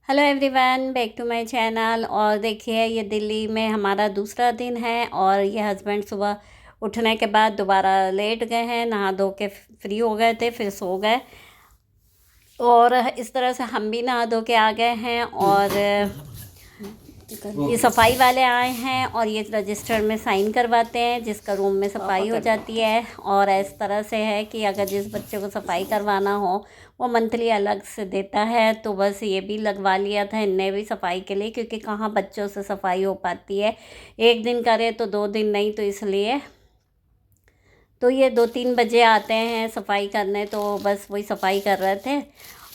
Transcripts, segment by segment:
Hello everyone, back to my channel. और देखिए, ये दिल्ली में हमारा दूसरा दिन है और ये हस्बैंड सुबह उठने के बाद दोबारा लेट गए हैं, नहा धो के फ्री हो गए थे, फिर सो गए। और इस तरह से हम भी नहा धो के आ गए हैं और ये सफाई वाले आए हैं और ये रजिस्टर में साइन करवाते हैं, जिसका रूम में सफाई हो जाती है। और इस तरह से है कि अगर जिस बच्चे को सफाई करवाना हो वो मंथली अलग से देता है, तो बस ये भी लगवा लिया था इनने भी सफाई के लिए, क्योंकि कहाँ बच्चों से सफाई हो पाती है, एक दिन करे तो 2 दिन नहीं, तो इसलिए तो ये 2-3 बजे आते हैं सफाई करने, तो बस वही सफाई कर रहे थे।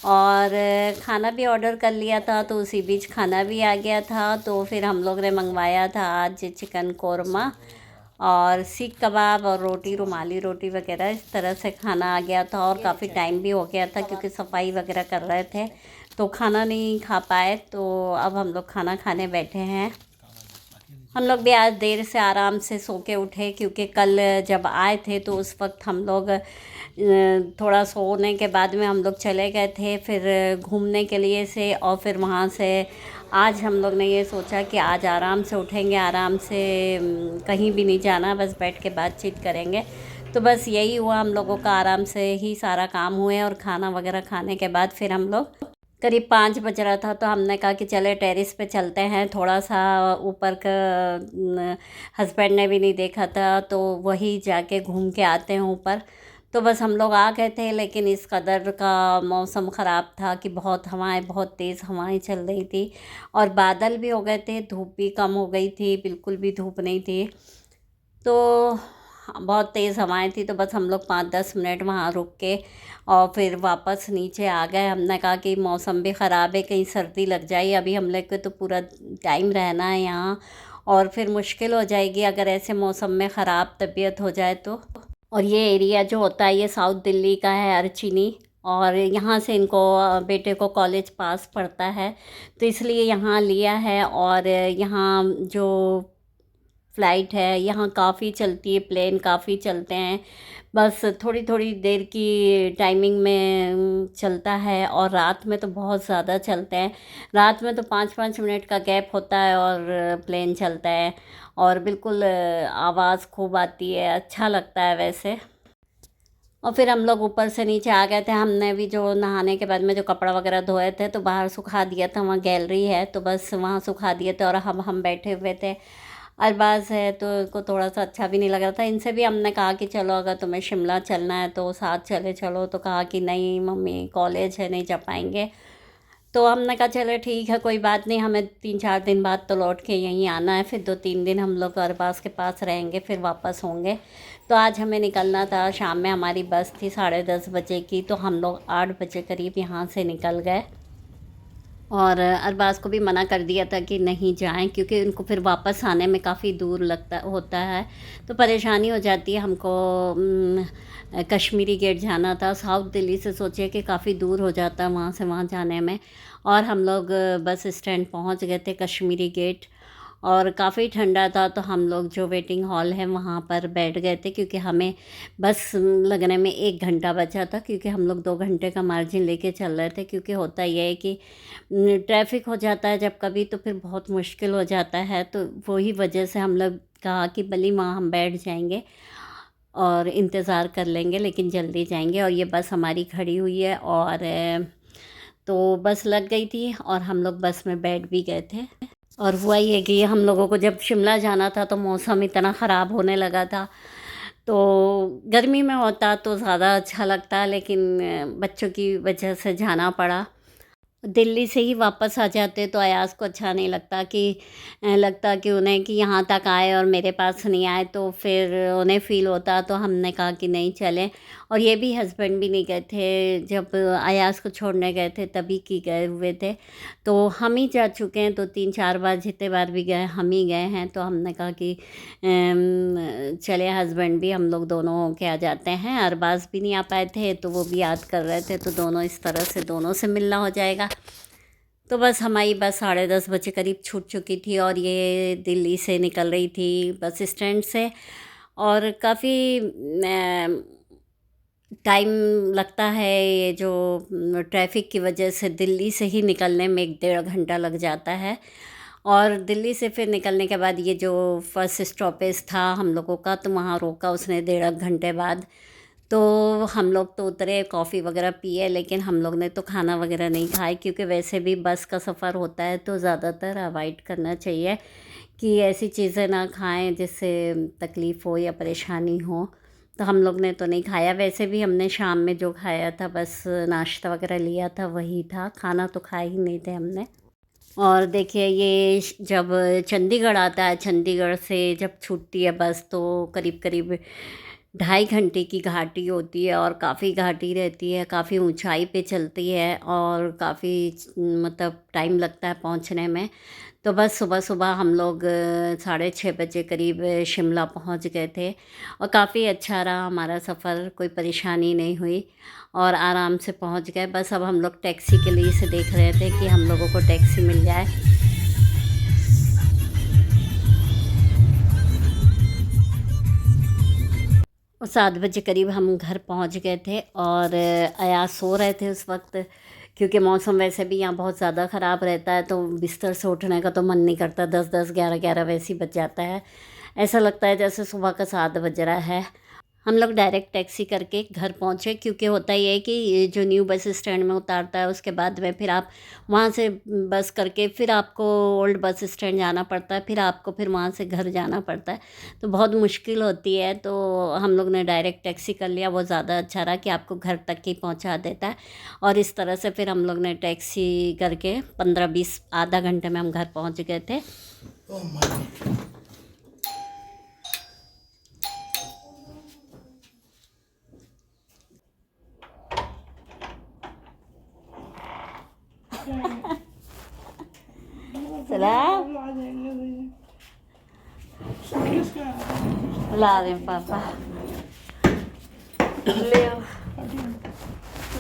और खाना भी ऑर्डर कर लिया था, तो उसी बीच खाना भी आ गया था। तो फिर हम लोग ने मंगवाया था आज चिकन कोरमा और सीख कबाब और रोटी, रुमाली रोटी वगैरह, इस तरह से खाना आ गया था। और काफ़ी टाइम भी हो गया था क्योंकि सफाई वगैरह कर रहे थे, तो खाना नहीं खा पाए। तो अब हम लोग खाना खाने बैठे हैं। हम लोग भी आज देर से आराम से सो के उठे, क्योंकि कल जब आए थे तो उस वक्त हम लोग थोड़ा सोने के बाद में हम लोग चले गए थे फिर घूमने के लिए से। और फिर वहाँ से आज हम लोग ने ये सोचा कि आज आराम से उठेंगे, आराम से कहीं भी नहीं जाना, बस बैठ के बातचीत करेंगे। तो बस यही हुआ, हम लोगों का आराम से ही सारा काम हुए। और खाना वगैरह खाने के बाद फिर हम लोग करीब 5 बज रहा था, तो हमने कहा कि चले टेरेस पे चलते हैं थोड़ा सा ऊपर का। हस्बैंड ने भी नहीं देखा था, तो वही जाके घूम के आते हैं ऊपर। तो बस हम लोग आ गए थे, लेकिन इस कदर का मौसम ख़राब था कि बहुत तेज़ हवाएं चल रही थी और बादल भी हो गए थे, धूप भी कम हो गई थी, बिल्कुल भी धूप नहीं थी। तो बहुत तेज़ हवाएं थी, तो बस हम लोग 5-10 मिनट वहाँ रुक के और फिर वापस नीचे आ गए। हमने कहा कि मौसम भी ख़राब है, कहीं सर्दी लग जाए, अभी हम लोग को तो पूरा टाइम रहना है यहाँ और फिर मुश्किल हो जाएगी अगर ऐसे मौसम में ख़राब तबीयत हो जाए तो। और ये एरिया जो होता है ये साउथ दिल्ली का है, अर्चिनी। और यहाँ से इनको बेटे को कॉलेज पास पड़ता है, तो इसलिए यहाँ लिया है। और यहाँ जो फ़्लाइट है यहाँ काफ़ी चलती है, प्लेन काफ़ी चलते हैं, बस थोड़ी थोड़ी देर की टाइमिंग में चलता है। और रात में तो बहुत ज़्यादा चलते हैं, रात में तो 5-5 मिनट का गैप होता है और प्लेन चलता है। और बिल्कुल आवाज़ खूब आती है, अच्छा लगता है वैसे। और फिर हम लोग ऊपर से नीचे आ गए थे। हमने भी जो नहाने के बाद में जो कपड़ा वगैरह धोए थे तो बाहर सुखा दिया था, वहाँ गैलरी है तो बस वहाँ सुखा दिए थे। और हम बैठे हुए थे, अरबाज है तो को थोड़ा सा अच्छा भी नहीं लग रहा था। इनसे भी हमने कहा कि चलो अगर तुम्हें शिमला चलना है तो साथ चले चलो, तो कहा कि नहीं मम्मी कॉलेज है, नहीं जा पाएंगे। तो हमने कहा चलो ठीक है, कोई बात नहीं, हमें 3-4 दिन बाद तो लौट के यहीं आना है, फिर 2-3 दिन हम लोग अरबाज के पास रहेंगे, फिर वापस होंगे। तो आज हमें निकलना था, शाम में हमारी बस थी 10:30 बजे की, तो हम लोग 8 बजे करीब यहाँ से निकल गए। और अरबाज़ को भी मना कर दिया था कि नहीं जाएं, क्योंकि उनको फिर वापस आने में काफ़ी दूर लगता होता है, तो परेशानी हो जाती है हमको। कश्मीरी गेट जाना था, साउथ दिल्ली से सोचिए कि काफ़ी दूर हो जाता है वहाँ से वहाँ जाने में। और हम लोग बस स्टैंड पहुँच गए थे कश्मीरी गेट, और काफ़ी ठंडा था, तो हम लोग जो वेटिंग हॉल है वहाँ पर बैठ गए थे, क्योंकि हमें बस लगने में 1 घंटा बचा था, क्योंकि हम लोग 2 घंटे का मार्जिन लेके चल रहे थे। क्योंकि होता यह है कि ट्रैफिक हो जाता है जब कभी, तो फिर बहुत मुश्किल हो जाता है। तो वही वजह से हम लोग कहा कि भले वहाँ हम बैठ जाएंगे और इंतज़ार कर लेंगे, लेकिन जल्दी जाएंगे। और ये बस हमारी खड़ी हुई है, और तो बस लग गई थी और हम लोग बस में बैठ भी गए थे। और हुआ ये कि हम लोगों को जब शिमला जाना था तो मौसम इतना ख़राब होने लगा था, तो गर्मी में होता तो ज़्यादा अच्छा लगता, लेकिन बच्चों की वजह से जाना पड़ा। दिल्ली से ही वापस आ जाते तो अयाज़ को अच्छा नहीं लगता कि लगता कि उन्हें कि यहाँ तक आए और मेरे पास नहीं आए, तो फिर उन्हें फ़ील होता। तो हमने कहा कि नहीं चलें। और ये भी हस्बैंड भी नहीं गए थे, जब अयाज़ को छोड़ने गए थे तभी की गए हुए थे। तो हम ही जा चुके हैं, तो 3-4 बार जितने बार भी गए हम ही गए हैं। तो हमने कहा कि चले हस्बैंड भी, हम लोग दोनों होके आ जाते हैं। अरबाज़ भी नहीं आ पाए थे तो वो भी याद कर रहे थे, तो दोनों इस तरह से दोनों से मिलना हो जाएगा। तो बस हमारी बस 10:30 बजे करीब छूट चुकी थी और ये दिल्ली से निकल रही थी बस स्टैंड से। और काफ़ी टाइम लगता है, ये जो ट्रैफिक की वजह से दिल्ली से ही निकलने में 1 डेढ़ घंटा लग जाता है। और दिल्ली से फिर निकलने के बाद ये जो फर्स्ट स्टॉपेज था हम लोगों का, तो वहाँ रोका उसने 1.5 घंटे बाद। तो हम लोग तो उतरे, कॉफ़ी वगैरह पिए, लेकिन हम लोग ने तो खाना वगैरह नहीं खाए, क्योंकि वैसे भी बस का सफ़र होता है तो ज़्यादातर अवॉइड करना चाहिए कि ऐसी चीज़ें ना खाएं जिससे तकलीफ़ हो या परेशानी हो। तो हम लोग ने तो नहीं खाया। वैसे भी हमने शाम में जो खाया था, बस नाश्ता वगैरह लिया था, वही था, खाना तो खाए ही नहीं थे हमने। और देखिए ये जब चंडीगढ़ आता है, चंडीगढ़ से जब छूटती है बस, तो करीब करीब 2.5 घंटे की घाटी होती है, और काफ़ी घाटी रहती है, काफ़ी ऊंचाई पे चलती है, और काफ़ी मतलब टाइम लगता है पहुंचने में। तो बस सुबह सुबह हम लोग 6:30 बजे करीब शिमला पहुंच गए थे, और काफ़ी अच्छा रहा हमारा सफ़र, कोई परेशानी नहीं हुई और आराम से पहुंच गए। बस अब हम लोग टैक्सी के लिए से देख रहे थे कि हम लोगों को टैक्सी मिल जाए। और 7 बजे करीब हम घर पहुंच गए थे, और अयाज सो रहे थे उस वक्त, क्योंकि मौसम वैसे भी यहाँ बहुत ज़्यादा ख़राब रहता है, तो बिस्तर से उठने का तो मन नहीं करता। 10-10, 11-11 वैसे ही बज जाता है, ऐसा लगता है जैसे सुबह का 7 बज रहा है। हम लोग डायरेक्ट टैक्सी करके घर पहुँचे, क्योंकि होता ये है कि ये जो न्यू बस स्टैंड में उतारता है, उसके बाद में फिर आप वहाँ से बस करके फिर आपको ओल्ड बस स्टैंड जाना पड़ता है, फिर आपको फिर वहाँ से घर जाना पड़ता है, तो बहुत मुश्किल होती है। तो हम लोग ने डायरेक्ट टैक्सी कर लिया, वो ज़्यादा अच्छा रहा कि आपको घर तक ही पहुँचा देता है। और इस तरह से फिर हम लोग ने टैक्सी करके 15-20 आधा घंटे में हम घर पहुँच गए थे। सलाम ला रहे हैं पापा, ले आओ,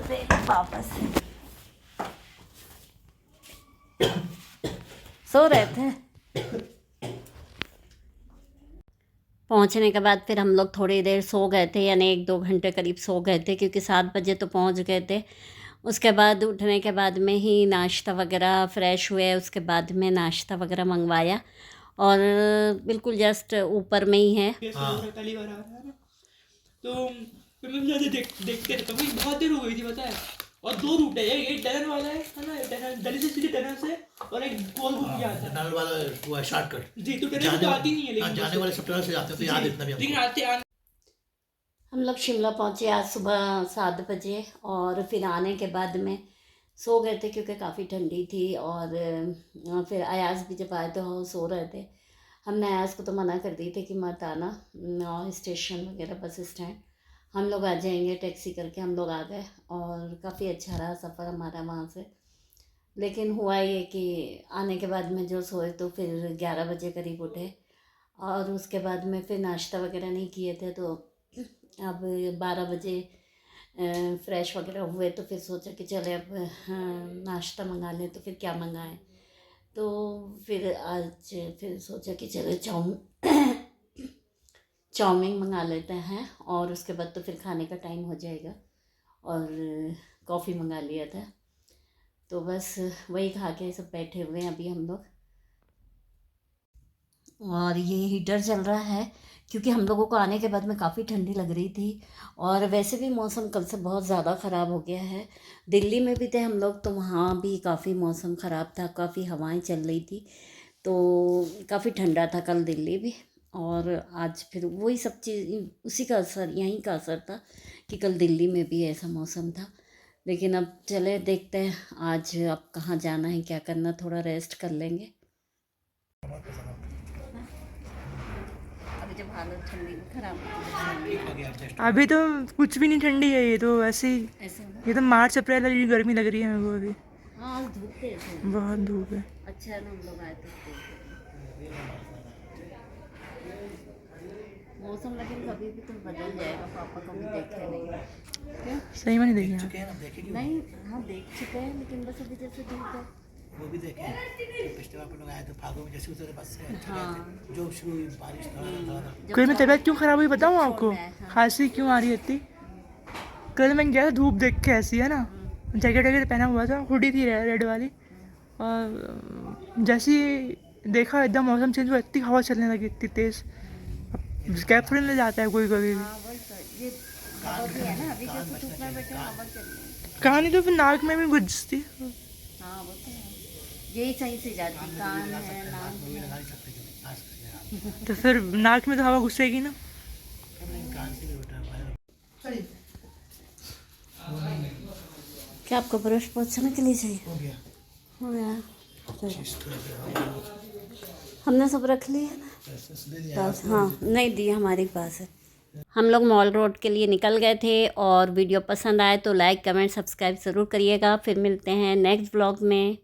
दे दो वापस। सो रहे थे। पहुंचने के बाद फिर हम लोग थोड़ी देर सो गए थे, यानी 1-2 घंटे करीब सो गए थे, क्योंकि 7 बजे तो पहुंच गए थे। उसके बाद उठने के बाद में ही नाश्ता वगैरह, फ्रेश हुए, उसके बाद में नाश्ता वगैरह मंगवाया, और बिल्कुल जस्ट ऊपर में ही है। पहली बार आ रहा है ना, तो फिर मैं ज़्यादा देखते रहता हूँ, बहुत देर हो गई थी पता है। और 2 रूट है, एक टनल वाला है ना, टनल दिल्ली से सीधे टनल से, और एक गोल घूम के आता है। टनल वाला वो है शॉर्टकट जी, तो टनल तो आती नहीं है, लेकिन जाने वाले सब टनल से जाते हैं, तो याद इतना भी लेकिन आते हम लोग शिमला पहुँचे आज सुबह 7 बजे, और फिर आने के बाद में सो गए थे, क्योंकि काफ़ी ठंडी थी। और फिर अयाज भी जब आए तो सो रहे थे। हमने अयाज को तो मना कर दी थी कि मत आना स्टेशन वगैरह, बस स्टैंड, हम लोग आ जाएंगे टैक्सी करके। हम लोग आ गए, और काफ़ी अच्छा रहा सफ़र हमारा वहाँ से। लेकिन हुआ ये कि आने के बाद में जो सोए, तो फिर 11 बजे करीब उठे, और उसके बाद में फिर नाश्ता वगैरह नहीं किए थे, तो अब 12 बजे फ़्रेश वगैरह हुए, तो फिर सोचा कि चले अब नाश्ता मंगा लें। तो फिर क्या मंगाएं, तो फिर आज फिर सोचा कि चले चाउमीन मंगा लेते हैं, और उसके बाद तो फिर खाने का टाइम हो जाएगा। और कॉफ़ी मंगा लिया था, तो बस वही खा के सब बैठे हुए हैं अभी हम लोग। और ये हीटर चल रहा है, क्योंकि हम लोगों को आने के बाद में काफ़ी ठंडी लग रही थी, और वैसे भी मौसम कल से बहुत ज़्यादा ख़राब हो गया है। दिल्ली में भी थे हम लोग, तो वहाँ भी काफ़ी मौसम ख़राब था, काफ़ी हवाएं चल रही थी, तो काफ़ी ठंडा था कल दिल्ली भी। और आज फिर वही सब चीज़, उसी का असर, यहीं का असर था कि कल दिल्ली में भी ऐसा मौसम था। लेकिन अब चले देखते हैं आज अब कहाँ जाना है, क्या करना, थोड़ा रेस्ट कर लेंगे। अभी जब हालत ठंडी खराब, अभी तो कुछ भी नहीं ठंडी है, ये तो ऐसे ही, ये तो मार्च अप्रैल वाली गर्मी लग रही है मेरे को अभी। हाँ, धूप तेज है, बहुत धूप है। अच्छा है ना हम लोग आए थे। मौसम लेकिन कभी भी तो बदल जाएगा, पापा कभी देखे नहीं। क्या सही में नहीं देखी नहीं, हाँ देख चुके हैं, लेकिन बस अभी जैसे धूप है वो भी देखे। पिछले बार लोग आए तो फागुन में जैसे उतरे बस से अच्छा गए थे। जो शुरू हुई बारिश था। कोई में तबीयत क्यों ख़राब हुई बताऊँ आपको? खांसी क्यों आ रही है इतनी? कल मैं गया था धूप देख के, ऐसी है ना, जैकेट वगैरह पहना हुआ था, हुडी थी रेड वाली, और जैसे ही देखा एकदम मौसम चेंज हुआ, इतनी हवा चलने लगी, इतनी तेज़। अब कैब थोड़ी ले जाता है कोई कभी भी। कहानी तो फिर नाक में भी गुजती। हाँ वो तो है, यही सही से जाती, कान है नाक वो भी है। लगा नहीं सकते कभी, खास करके तो फिर नाक में तो हवा घुसेगी ना। कान से भी उठा पाया। क्या आपको ब्रश पोछने के लिए चाहिए? हो गया हो गया, चीज़ तो है, हमने सब रख लिया ना पैसे दे दिया। पास। हाँ नहीं दी, हमारे पास है। हम लोग मॉल रोड के लिए निकल गए थे, और वीडियो पसंद आए तो लाइक कमेंट सब्सक्राइब ज़रूर करिएगा। फिर मिलते हैं नेक्स्ट ब्लॉग में।